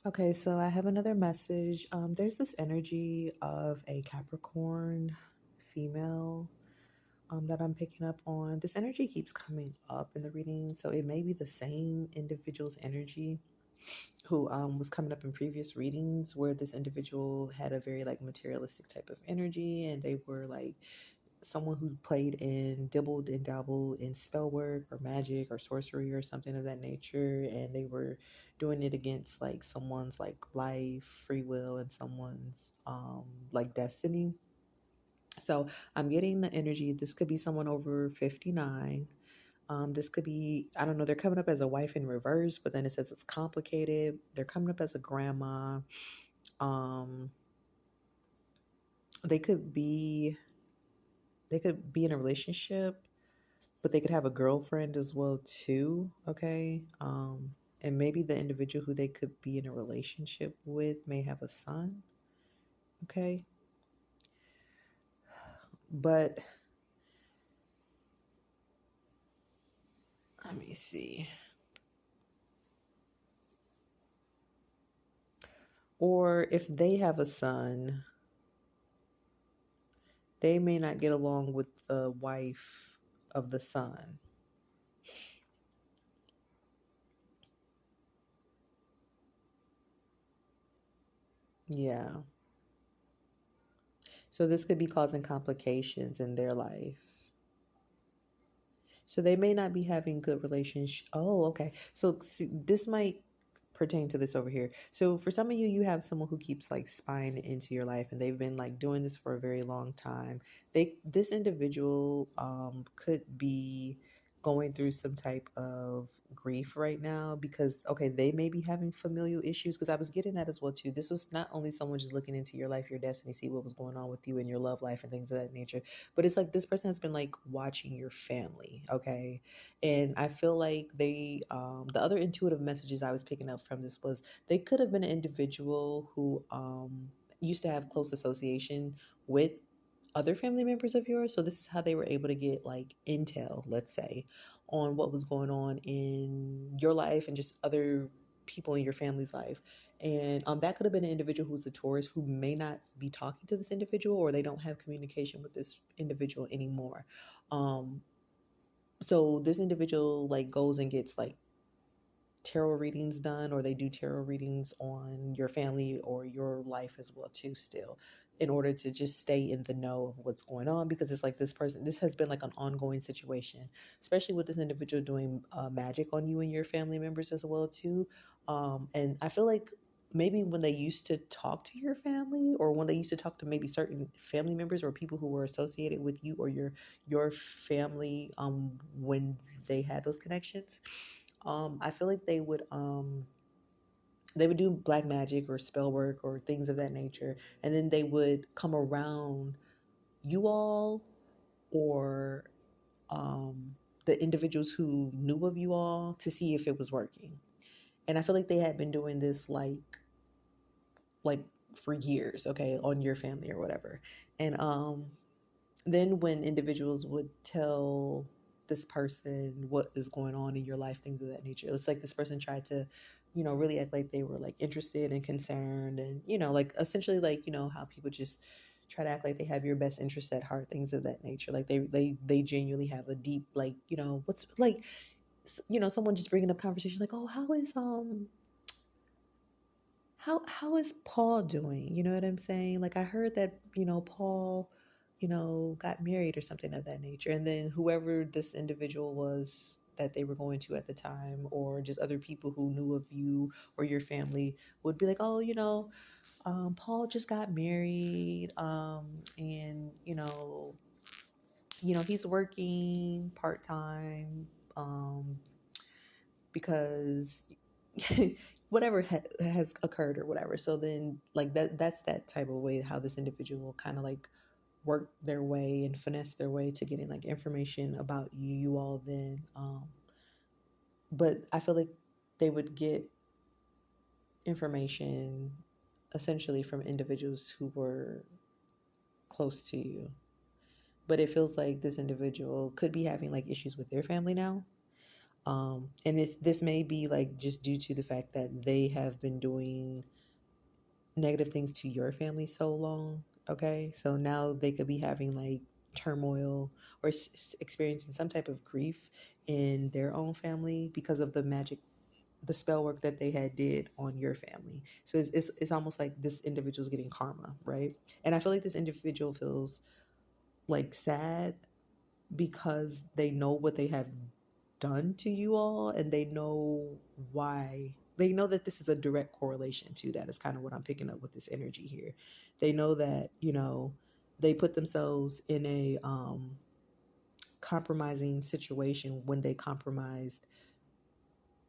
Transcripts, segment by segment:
Okay, so I have another message. There's this energy of a Capricorn female that I'm picking up on. This energy keeps coming up in the reading, so it may be the same individual's energy who was coming up in previous readings, where this individual had a very like materialistic type of energy, and they were like someone who played and dibbled and dabbled in spell work or magic or sorcery or something of that nature, and they were doing it against like someone's like life, free will, and someone's like destiny. So I'm getting the energy. This could be someone over 59. This could be, I don't know, they're coming up as a wife in reverse, but then it says it's complicated. They're coming up as a grandma. Um, they could be they could be in a relationship, but they could have a girlfriend as well too. Okay. And maybe the individual who they could be in a relationship with may have a son. Okay. But let me see. Or if they have a son, they may not get along with the wife of the son. Yeah. So this could be causing complications in their life. So they may not be having good relationship. Oh, okay. So see, this might pertain to this over here. So for some of you, you have someone who keeps like spying into your life, and they've been like doing this for a very long time. This individual could be going through some type of grief right now because okay, they may be having familial issues, because I was getting that as well too. This was not only someone just looking into your life, your destiny, see what was going on with you and your love life and things of that nature, but it's like this person has been like watching your family, okay? And I feel like the other intuitive messages I was picking up from this was they could have been an individual who used to have close association with other family members of yours. So this is how they were able to get like intel, let's say, on what was going on in your life and just other people in your family's life. And that could have been an individual who's a Taurus who may not be talking to this individual, or they don't have communication with this individual anymore. Um, so this individual like goes and gets like tarot readings done, or they do tarot readings on your family or your life as well too, still, in order to just stay in the know of what's going on, because it's like this has been like an ongoing situation, especially with this individual doing magic on you and your family members as well too. And I feel like maybe when they used to talk to your family, or when they used to talk to maybe certain family members or people who were associated with you or your family, when they had those connections, I feel like they would do black magic or spell work or things of that nature, and then they would come around you all, or the individuals who knew of you all, to see if it was working. And I feel like they had been doing this like for years, okay, on your family or whatever. And then when individuals would tell this person what is going on in your life, things of that nature, it's like this person tried to, really act like they were like interested and concerned, and like essentially like how people just try to act like they have your best interest at heart, things of that nature, like they genuinely have a deep, like, what's like, someone just bringing up conversation like, oh, how is Paul doing? You know what I'm saying? Like I heard that, Paul, got married or something of that nature. And then whoever this individual was that they were going to at the time, or just other people who knew of you or your family, would be like, oh, Paul just got married, and he's working part time, because whatever has occurred or whatever. So then like that's that type of way how this individual kind of like work their way and finesse their way to getting like information about you all then. But I feel like they would get information essentially from individuals who were close to you. But it feels like this individual could be having like issues with their family now. And this may be like just due to the fact that they have been doing negative things to your family so long. Okay, so now they could be having like turmoil or experiencing some type of grief in their own family because of the magic, the spell work that they had did on your family. So it's almost like this individual's getting karma, right? And I feel like this individual feels like sad because they know what they have done to you all, and they know why. They know that this is a direct correlation to that. Is kind of what I'm picking up with this energy here. They know that, they put themselves in a compromising situation when they compromised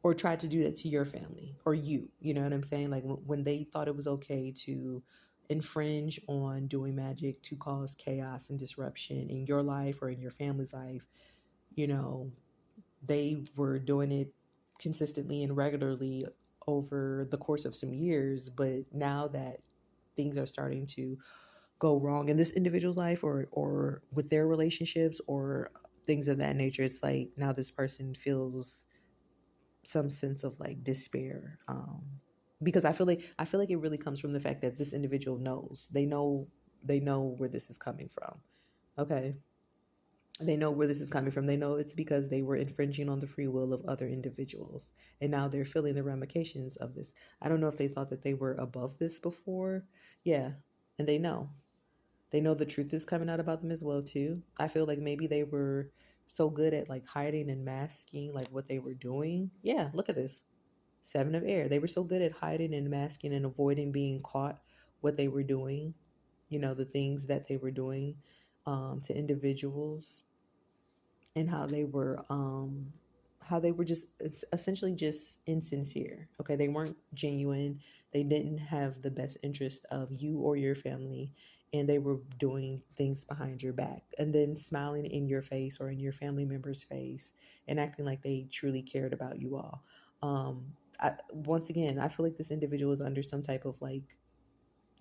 or tried to do that to your family or you know what I'm saying? Like when they thought it was okay to infringe on doing magic to cause chaos and disruption in your life or in your family's life, you know, they were doing it consistently and regularly over the course of some years. But now that things are starting to go wrong in this individual's life or with their relationships or things of that nature, it's like now this person feels some sense of like despair, because I feel like it really comes from the fact that this individual knows, they know where this is coming from. Okay, they know where this is coming from. They know it's because they were infringing on the free will of other individuals. And now they're feeling the ramifications of this. I don't know if they thought that they were above this before. Yeah. And they know. They know the truth is coming out about them as well too. I feel like maybe they were so good at like hiding and masking like what they were doing. Yeah, look at this. Seven of air. They were so good at hiding and masking and avoiding being caught what they were doing, the things that they were doing to individuals, and how they were just, it's essentially just insincere. Okay, they weren't genuine. They didn't have the best interest of you or your family, and they were doing things behind your back and then smiling in your face or in your family member's face and acting like they truly cared about you all. Once again, I feel like this individual is under some type of like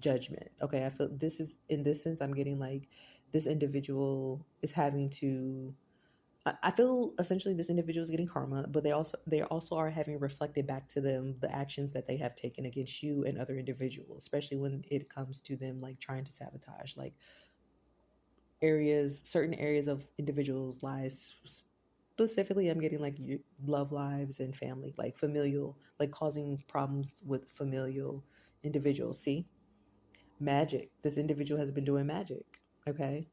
judgment. Okay, I feel this is, in this sense, I'm getting like this individual is having to, I feel essentially this individual is getting karma, but they also are having reflected back to them the actions that they have taken against you and other individuals, especially when it comes to them like trying to sabotage like certain areas of individuals' lives. Specifically, I'm getting like love lives and family, like familial, like causing problems with familial individuals. See, magic. This individual has been doing magic. Okay,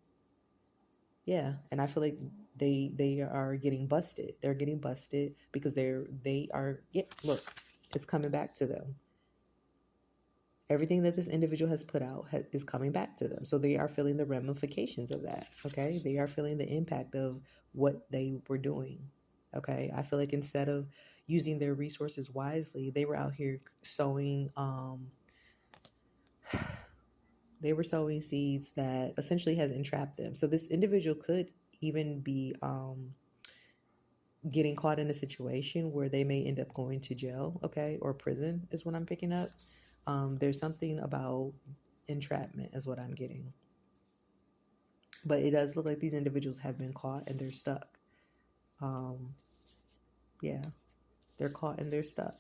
yeah, and I feel like they are getting busted. They're getting busted because they are, yeah, look, it's coming back to them. Everything that this individual has put out is coming back to them. So they are feeling the ramifications of that. Okay, they are feeling the impact of what they were doing. Okay, I feel like instead of using their resources wisely, they were out here sowing. They were sowing seeds that essentially has entrapped them. So this individual could even be getting caught in a situation where they may end up going to jail, okay, or prison is what I'm picking up. There's something about entrapment, is what I'm getting. But it does look like these individuals have been caught and they're stuck. Um, yeah, they're caught and they're stuck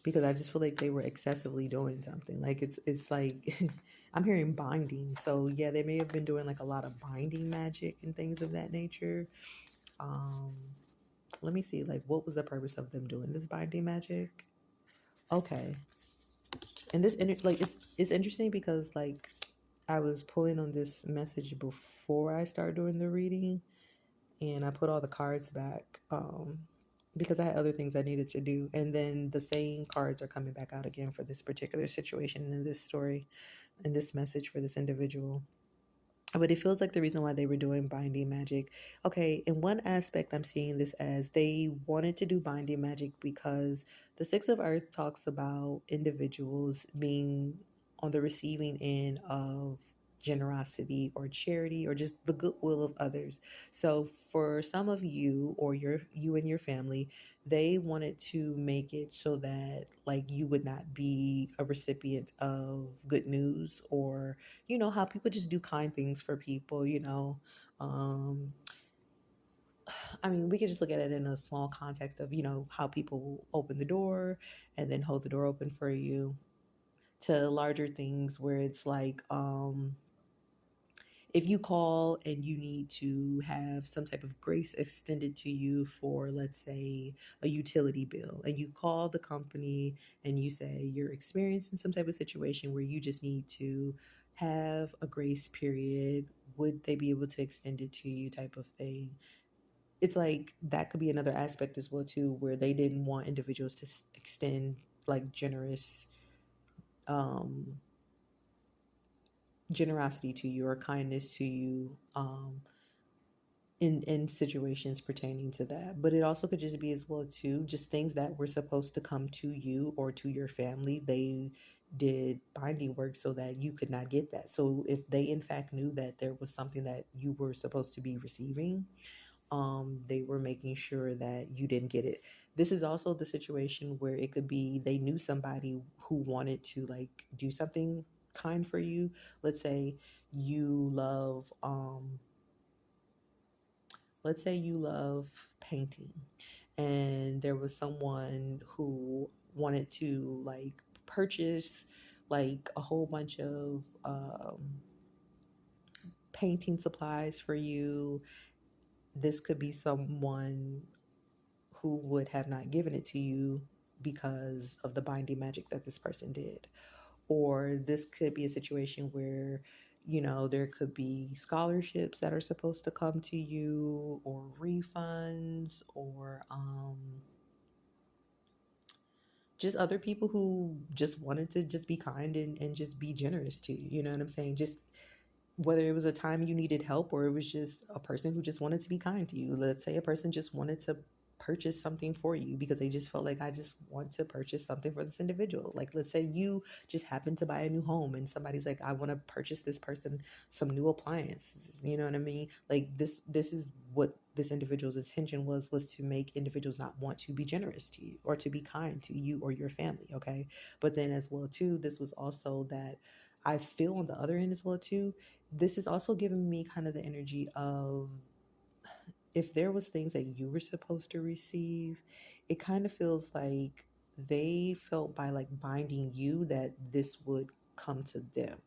because I just feel like they were excessively doing something. Like it's like I'm hearing binding. So yeah, they may have been doing like a lot of binding magic and things of that nature. Um, Let me see, like, what was the purpose of them doing this binding magic? Okay, and like it's interesting because like I was pulling on this message before I started doing the reading, and I put all the cards back because I had other things I needed to do, and then the same cards are coming back out again for this particular situation in this story, in this message for this individual. But it feels like the reason why they were doing binding magic. Okay, in one aspect, I'm seeing this as they wanted to do binding magic because the Six of Earth talks about individuals being on the receiving end of generosity or charity or just the goodwill of others. So for some of you or you and your family, they wanted to make it so that like you would not be a recipient of good news, or how people just do kind things for people. um I mean, we could just look at it in a small context of, how people will open the door and then hold the door open for you, to larger things where it's like, if you call and you need to have some type of grace extended to you for, let's say, a utility bill, and you call the company and you say you're experiencing some type of situation where you just need to have a grace period, would they be able to extend it to you, type of thing. It's like that could be another aspect as well too, where they didn't want individuals to extend like um generosity to you or kindness to you, in situations pertaining to that. But it also could just be as well too, just things that were supposed to come to you or to your family, they did binding work so that you could not get that. So if they in fact knew that there was something that you were supposed to be receiving, they were making sure that you didn't get it. This is also the situation where it could be they knew somebody who wanted to like do something kind for you. Let's say you love let's say you love painting, and there was someone who wanted to like purchase like a whole bunch of painting supplies for you. This could be someone who would have not given it to you because of the binding magic that this person did. Or this could be a situation where, there could be scholarships that are supposed to come to you, or refunds, or just other people who just wanted to just be kind and just be generous to you. You know what I'm saying? Just whether it was a time you needed help or it was just a person who just wanted to be kind to you. Let's say a person just wanted to purchase something for you because they just felt like, I just want to purchase something for this individual. Like, let's say you just happen to buy a new home and somebody's like, I want to purchase this person some new appliances. You know what I mean? Like this is what this individual's intention was to make individuals not want to be generous to you or to be kind to you or your family. Okay. But then as well too, this was also that I feel on the other end as well too, this is also giving me kind of the energy of, if there was things that you were supposed to receive, it kind of feels like they felt by like binding you that this would come to them.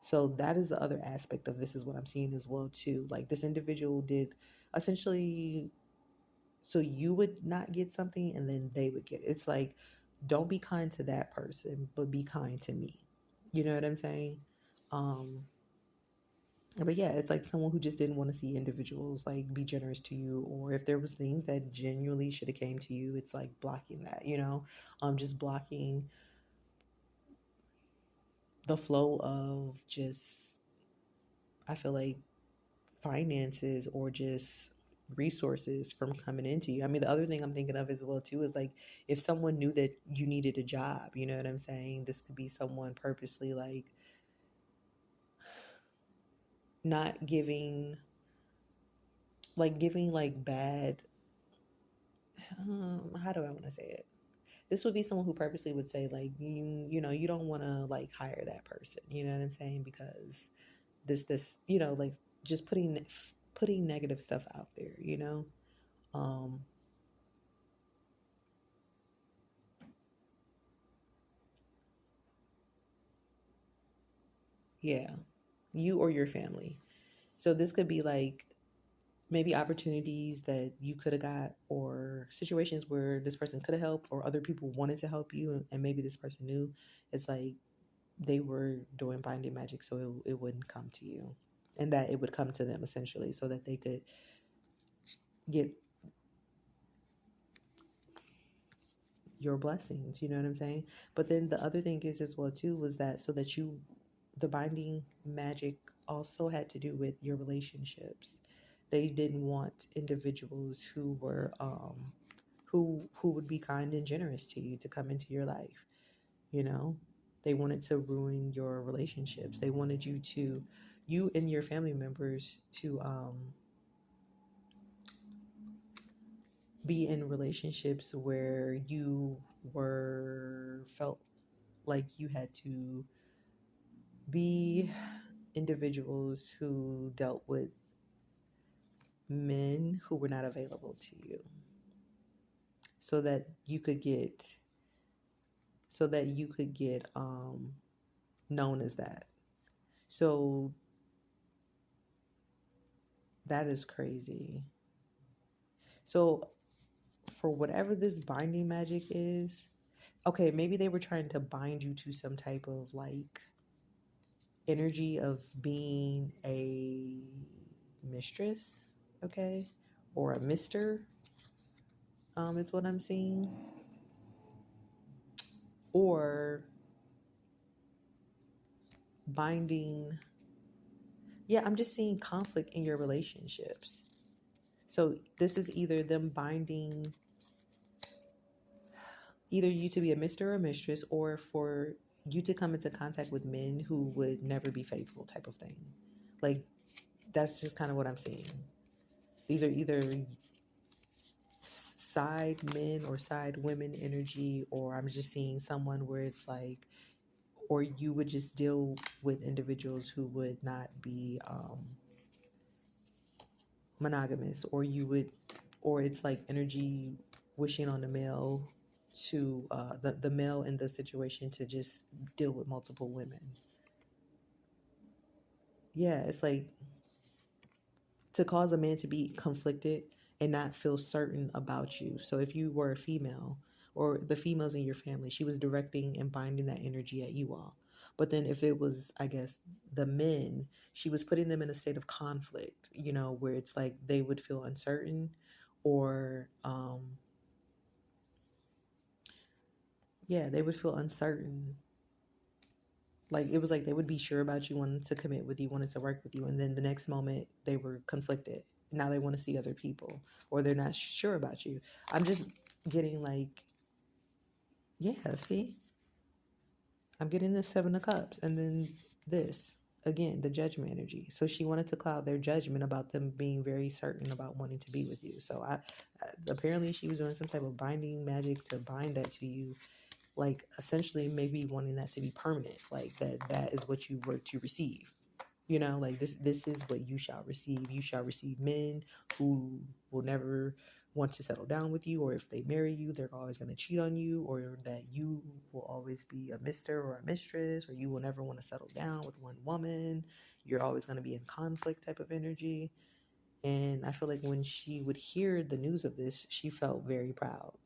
So that is the other aspect of this, is what I'm seeing as well too. Like this individual did essentially so you would not get something and then they would get it. It's like, don't be kind to that person, but be kind to me. You know what I'm saying? Um but yeah, it's like someone who just didn't want to see individuals like be generous to you, or if there was things that genuinely should have came to you, it's like blocking that, just blocking the flow of just, I feel like, finances or just resources from coming into you. I mean, the other thing I'm thinking of as well too is like, if someone knew that you needed a job, you know what I'm saying? This could be someone purposely not giving giving like bad, how do I want to say it? This would be someone who purposely would say like, you don't want to like hire that person, you know what I'm saying? Because this like just putting negative stuff out there, um yeah, you or your family. So this could be like maybe opportunities that you could have got, or situations where this person could have helped or other people wanted to help you, and maybe this person knew. It's like they were doing binding magic so it wouldn't come to you, and that it would come to them essentially so that they could get your blessings, you know what I'm saying? But then the other thing is as well too was that so that the binding magic also had to do with your relationships. They didn't want individuals who were who would be kind and generous to you to come into your life, you know? They wanted to ruin your relationships. They wanted you and your family members to be in relationships where you were felt like you had to be individuals who dealt with men who were not available to you, so that you could get known as that. So that is crazy. So for whatever this binding magic is, okay, maybe they were trying to bind you to some type of like energy of being a mistress, okay, or a mister. Is what I'm seeing, or binding. Yeah, I'm just seeing conflict in your relationships. So this is either them binding either you to be a mister or a mistress, or for you to come into contact with men who would never be faithful, type of thing. Like, that's just kind of what I'm seeing. These are either side men or side women energy, or I'm just seeing someone where it's like, or you would just deal with individuals who would not be monogamous, or you would, or it's like energy wishing on the male to the male in the situation to just deal with multiple women. Yeah, it's like to cause a man to be conflicted and not feel certain about you. So if you were a female, or the females in your family, she was directing and binding that energy at you all. But then if it was, I guess, the men, she was putting them in a state of conflict, where it's like they would feel uncertain, or yeah, they would feel uncertain. Like it was like they would be sure about you, wanted to commit with you, wanted to work with you, and then the next moment they were conflicted. Now they want to see other people, or they're not sure about you. I'm just getting like, yeah, see, I'm getting this Seven of Cups, and then this again, the Judgment energy. So she wanted to cloud their judgment about them being very certain about wanting to be with you. So I apparently she was doing some type of binding magic to bind that to you, like essentially maybe wanting that to be permanent, like that is what you were to receive. Like this is what you shall receive. You shall receive men who will never want to settle down with you, or if they marry you, they're always going to cheat on you, or that you will always be a mister or a mistress, or you will never want to settle down with one woman. You're always going to be in conflict, type of energy. And I feel like when she would hear the news of this, she felt very proud.